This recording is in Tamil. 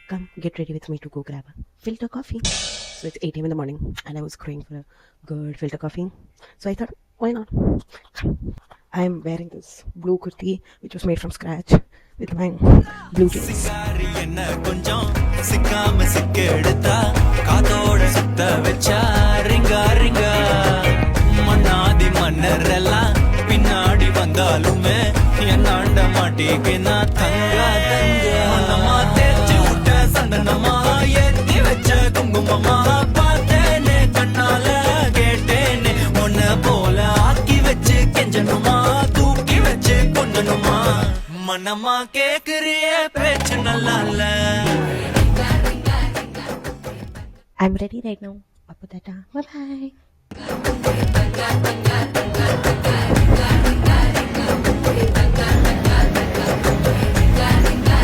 come get ready with me to go grab a filter coffee. So it's 8 a.m. in the morning and I was craving for a good filter coffee. So I thought, why not? I am wearing this blue kurti which was made from scratch with my blue jeans. சிங்காரி என்ன கொஞ்சம் சிக்காம சிக்கெடுத்தா காதோட சுத்த வச்சா ரிங்கா ரிங்கா மன்னாதி மன்னர் எல்லாம் பின்னாடி வந்தாலுமே என்னாண்ட மாட்டேக்கு நான் தங்கா தங்க மனமா தேய்ச்சி விட்ட சந்தனமா ஏத்தி வச்ச குங்குமமா பார்த்தேனே கண்ணால கேட்டேனே உன்ன போல ஆக்கி வச்சு கெஞ்சனுமா தூக்கி வச்சு கொண்டனுமா மனமா கேக்குறிய பேச்சு நல்லா இல்ல. I'm ready right now. Bye bye.